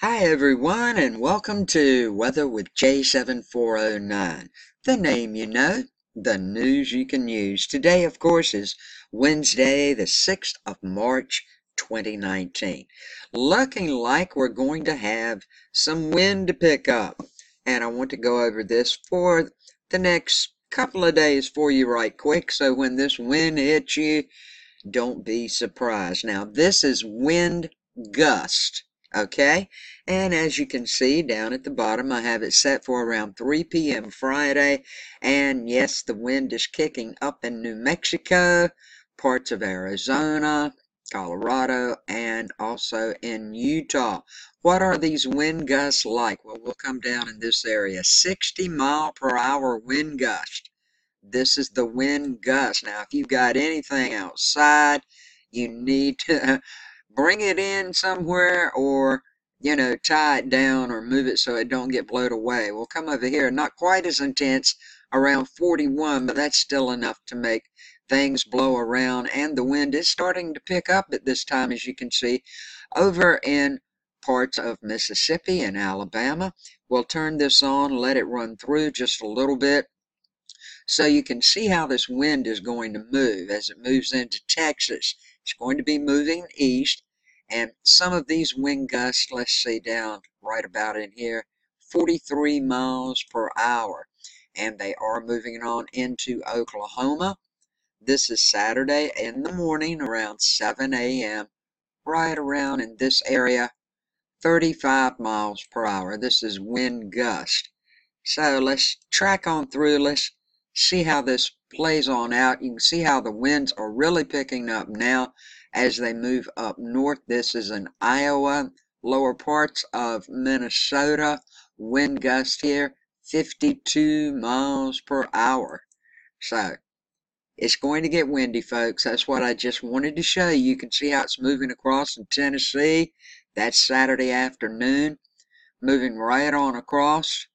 Hi everyone, and welcome to Weather with J7409. The name you know, the news you can use. Today, of course, is Wednesday, the 6th of March, 2019. Looking like we're going to have some wind to pick up. And I want to go over this for the next couple of days for you right quick. So when this wind hits you, don't be surprised. Now, this is wind gust, okay? And as you can see down at the bottom, I have it set for around 3 p.m. Friday. And yes, the wind is kicking up in New Mexico, parts of Arizona, Colorado, and also in Utah. What are these wind gusts like? Well, we'll come down in this area. 60-mile-per-hour wind gust. This is the wind gust. Now, if you've got anything outside, you need to bring it in somewhere or, tie it down or move it so it don't get blown away. We'll come over here. Not quite as intense, around 41, but that's still enough to make things blow around. And the wind is starting to pick up at this time, as you can see, over in parts of Mississippi and Alabama. We'll turn this on, let it run through just a little bit, so you can see how this wind is going to move as it moves into Texas. It's going to be moving east, and some of these wind gusts, let's see down right about in here, 43 miles per hour. And they are moving on into Oklahoma. This is Saturday in the morning around 7 a.m. right around in this area, 35 miles per hour. This is wind gust. So let's track on through. Let's see how this plays on out. You can see how the winds are really picking up now as they move up north. This is in Iowa, lower parts of Minnesota. Wind gust here, 52 miles per hour. So it's going to get windy, folks. That's what I just wanted to show you. You can see how it's moving across in Tennessee. That's Saturday afternoon, moving right on across.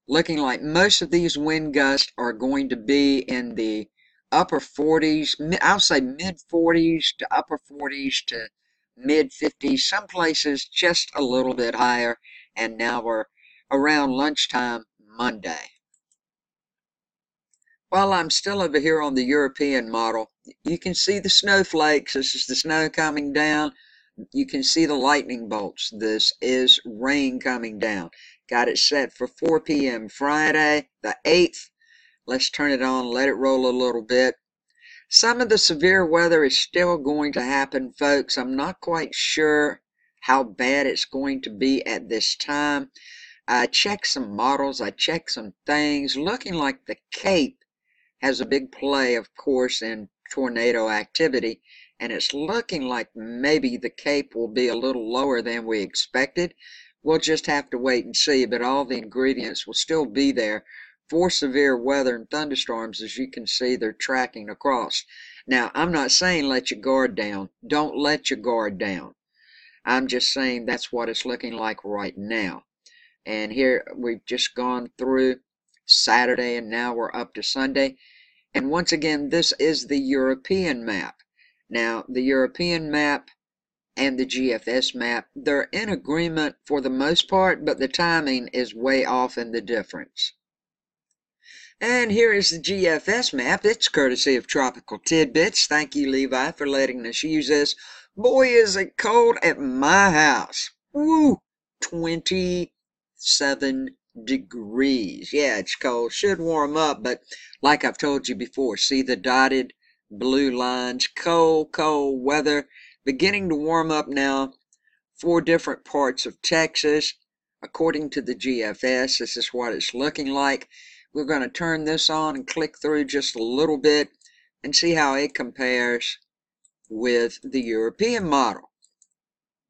Looking like most of these wind gusts are going to be in the upper 40s, I'll say mid 40s to upper 40s to mid 50s, some places just a little bit higher. And now we're around lunchtime Monday. While I'm still over here on the European model, you can see the snowflakes. This is the snow coming down. You can see the lightning bolts. This is rain coming down. Got it set for 4 p.m. Friday, the 8th. Let's turn it on, let it roll a little bit. Some of the severe weather is still going to happen, folks. I'm not quite sure how bad it's going to be at this time. I checked some models, I checked some things. Looking like the Cape has a big play, of course, in tornado activity, and it's looking like maybe the Cape will be a little lower than we expected. We'll just have to wait and see, but all the ingredients will still be there for severe weather and thunderstorms. As you can see, they're tracking across. Now, I'm not saying let your guard down. Don't let your guard down. I'm just saying that's what it's looking like right now. And here we've just gone through Saturday, and now we're up to Sunday. And once again, this is the European map. Now, the European map and the GFS map, they're in agreement for the most part, but the timing is way off in the difference. And here is the GFS map. It's courtesy of Tropical Tidbits. Thank you, Levi, for letting us use this. Boy, is it cold at my house. Woo! 27 degrees. Yeah, it's cold. Should warm up, but like I've told you before, see the dotted blue lines? Cold, cold weather. Beginning to warm up now. 4 different parts of Texas. According to the GFS, this is what it's looking like. We're going to turn this on and click through just a little bit and see how it compares with the European model.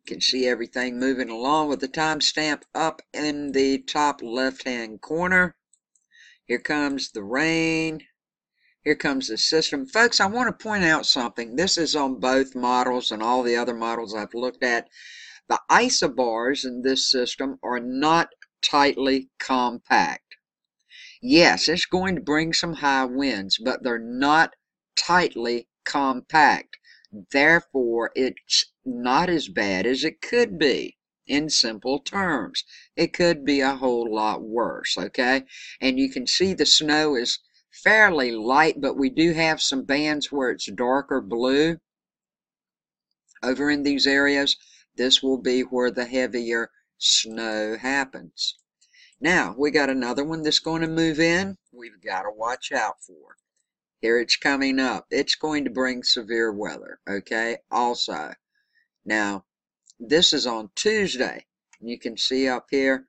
You can see everything moving along with the timestamp up in the top left-hand corner. Here comes the rain. Here comes the system. Folks, I want to point out something. This is on both models and all the other models I've looked at. The isobars in this system are not tightly compact. Yes, it's going to bring some high winds, but they're not tightly compact. Therefore, it's not as bad as it could be in simple terms. It could be a whole lot worse, okay? And you can see the snow is fairly light, but we do have some bands where it's darker blue. Over in these areas, this will be where the heavier snow happens. Now, we got another one that's going to move in. We've got to watch out for. Here it's coming up. It's going to bring severe weather, okay? Also, now, this is on Tuesday. You can see up here,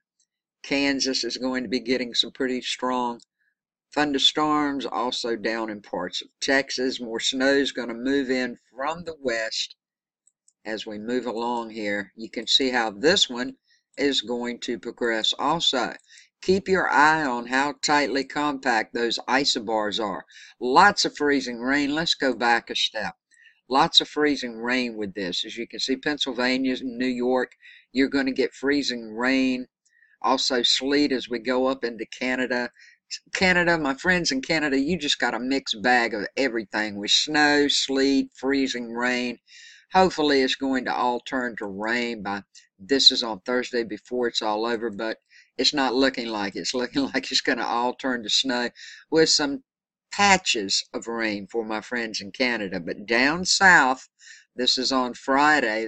Kansas is going to be getting some pretty strong thunderstorms. Also down in parts of Texas, more snow is going to move in from the west. As we move along here, you can see how this one is going to progress also. Keep your eye on how tightly compact those isobars are. Lots of freezing rain. Let's go back a step. Lots of freezing rain with this. As you can see, Pennsylvania and New York, you're going to get freezing rain. Also sleet as we go up into Canada. Canada, my friends in Canada, you just got a mixed bag of everything with snow, sleet, freezing rain. Hopefully it's going to all turn to rain by, this is on Thursday before it's all over, but it's not looking like it. It's looking like it's going to all turn to snow with some patches of rain for my friends in Canada. But down south, this is on Friday,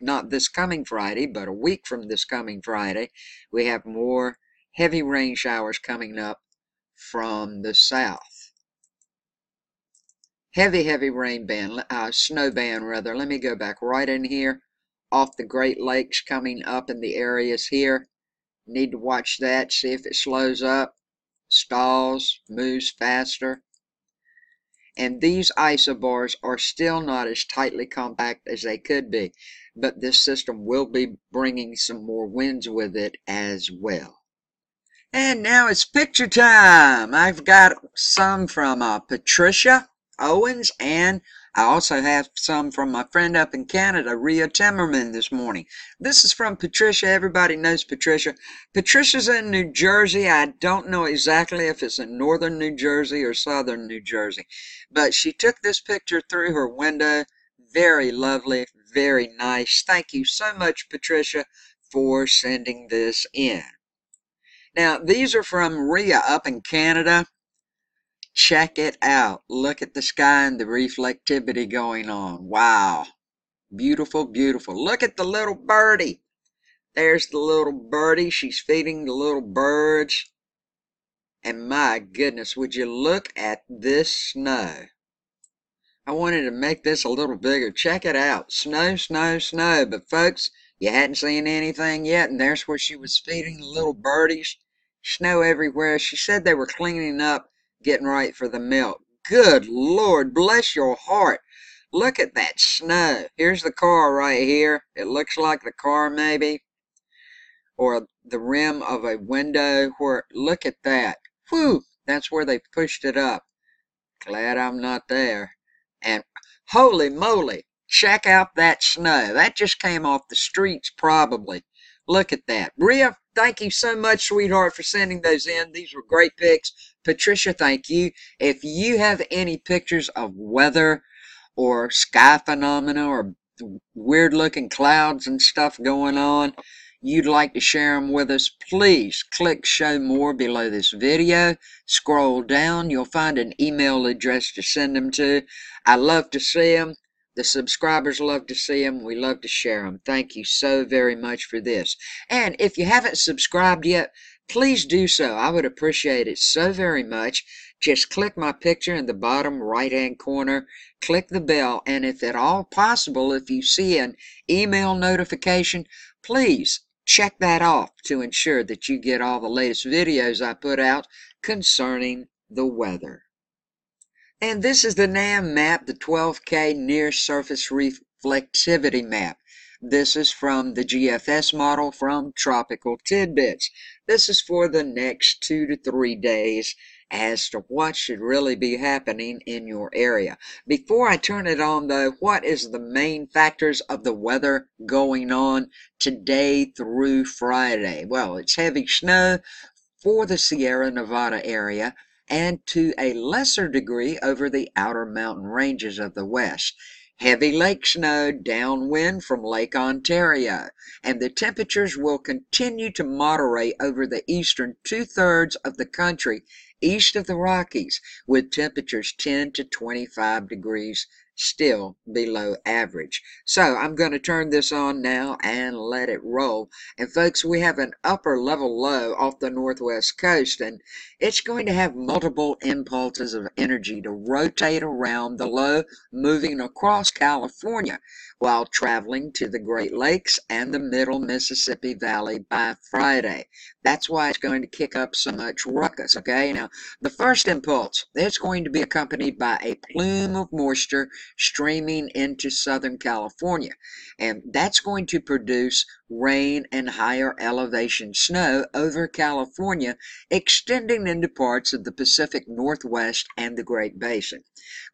not this coming Friday, but a week from this coming Friday, we have more heavy rain showers coming up from the south. Heavy rain band, snow band rather. Let me go back right in here off the Great Lakes coming up in the areas here. Need to watch that, see if it slows up, stalls, moves faster. And these isobars are still not as tightly compact as they could be, but this system will be bringing some more winds with it as well. And now it's picture time. I've got some from Patricia Owens, and I also have some from my friend up in Canada, Rhea Timmerman, this morning. This is from Patricia. Everybody knows Patricia. Patricia's in New Jersey. I don't know exactly if it's in northern New Jersey or southern New Jersey, but she took this picture through her window. Very lovely, very nice. Thank you so much, Patricia, for sending this in. Now, these are from Rhea up in Canada. Check it out. Look at the sky and the reflectivity going on. Wow. Beautiful, beautiful. Look at the little birdie. There's the little birdie. She's feeding the little birds. And my goodness, would you look at this snow? I wanted to make this a little bigger. Check it out. Snow, snow, snow. But folks, you hadn't seen anything yet. And there's where she was feeding the little birdies. Snow everywhere. She said they were cleaning up, getting right for the milk. Good Lord, bless your heart. Look at that snow. Here's the car right here. It looks like the car maybe, or the rim of a window. Where, look at that. Whew, that's where they pushed it up. Glad I'm not there. And holy moly, check out that snow. That just came off the streets probably. Look at that. Rhea, thank you so much, sweetheart, for sending those in. These were great pics. Patricia, thank you. If you have any pictures of weather or sky phenomena or weird looking clouds and stuff going on, you'd like to share them with us, please click show more below this video. Scroll down, you'll find an email address to send them to. I love to see them. The subscribers love to see them. We love to share them. Thank you so very much for this. And if you haven't subscribed yet, please do so. I would appreciate it so very much. Just click my picture in the bottom right-hand corner. Click the bell. And if at all possible, if you see an email notification, please check that off to ensure that you get all the latest videos I put out concerning the weather. And this is the NAM map, the 12K near surface reflectivity map. This is from the GFS model from Tropical Tidbits. This is for the next 2 to 3 days as to what should really be happening in your area. Before I turn it on though, what is the main factors of the weather going on today through Friday? Well, it's heavy snow for the Sierra Nevada area, and to a lesser degree over the outer mountain ranges of the west. heavy lake snow downwind from Lake Ontario, and the temperatures will continue to moderate over the eastern two-thirds of the country east of the Rockies, with temperatures 10 to 25 degrees still below average. So I'm going to turn this on now and let it roll. And folks, we have an upper level low off the northwest coast, and it's going to have multiple impulses of energy to rotate around the low, moving across California while traveling to the Great Lakes and the middle Mississippi Valley by Friday. That's why it's going to kick up so much ruckus, okay? Now, the first impulse, it's going to be accompanied by a plume of moisture streaming into Southern California, and that's going to produce rain and higher elevation snow over California, extending into parts of the Pacific Northwest and the Great Basin.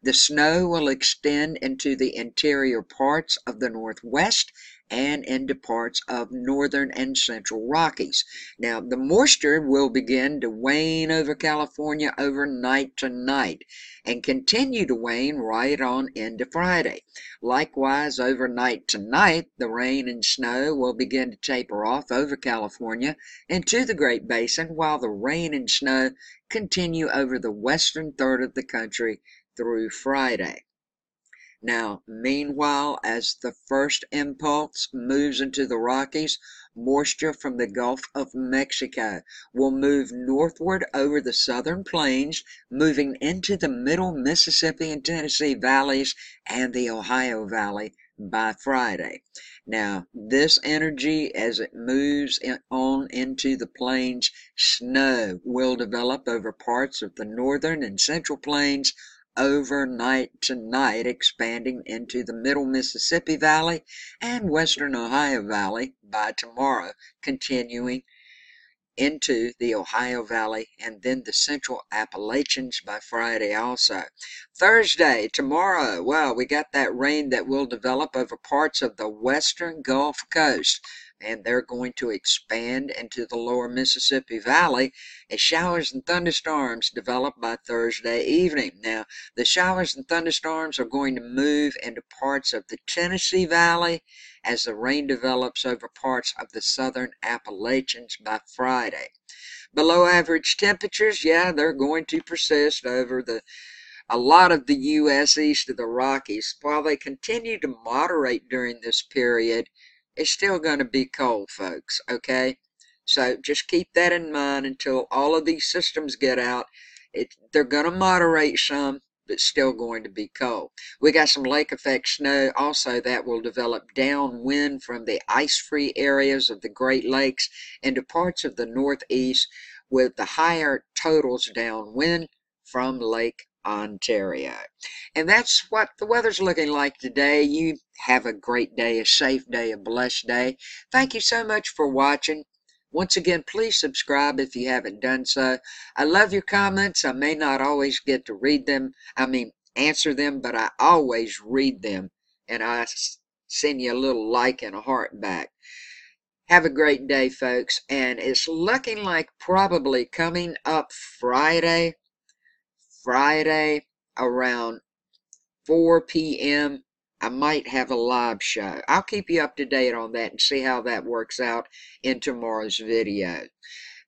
The snow will extend into the interior parts of the Northwest and into parts of northern and central Rockies. Now, the moisture will begin to wane over California overnight tonight and continue to wane right on into Friday. Likewise, overnight tonight, the rain and snow will begin to taper off over California into the Great Basin, while the rain and snow continue over the western third of the country through Friday. Now, meanwhile, as the first impulse moves into the Rockies, moisture from the Gulf of Mexico will move northward over the southern plains, moving into the middle Mississippi and Tennessee valleys and the Ohio Valley by Friday. Now, this energy, as it moves on into the plains, snow will develop over parts of the northern and central plains overnight tonight, expanding into the middle Mississippi Valley and western Ohio Valley by tomorrow, continuing into the Ohio Valley and then the central Appalachians by Friday also. Thursday, tomorrow, well, we got that rain that will develop over parts of the western Gulf Coast, and they're going to expand into the lower Mississippi Valley as showers and thunderstorms develop by Thursday evening. Now, the showers and thunderstorms are going to move into parts of the Tennessee Valley as the rain develops over parts of the southern Appalachians by Friday. Below average temperatures, yeah, they're going to persist over a lot of the U.S. east of the Rockies. While they continue to moderate during this period, it's still going to be cold, folks, okay? So just keep that in mind until all of these systems get out. They're going to moderate some, but still going to be cold. We got some lake effect snow also that will develop downwind from the ice-free areas of the Great Lakes into parts of the Northeast, with the higher totals downwind from Lake Ontario. And that's what the weather's looking like today. You have a great day, a safe day, a blessed day. Thank you so much for watching. Once again, please subscribe if you haven't done so. I love your comments. I may not always get to read them, answer them, but I always read them, and I send you a little like and a heart back. Have a great day, folks, and it's looking like probably coming up Friday around 4 p.m. I might have a live show. I'll keep you up to date on that and see how that works out in tomorrow's video.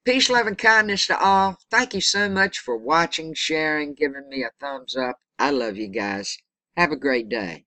Peace, love, and kindness to all. Thank you so much for watching, sharing, giving me a thumbs up. I love you guys. Have a great day.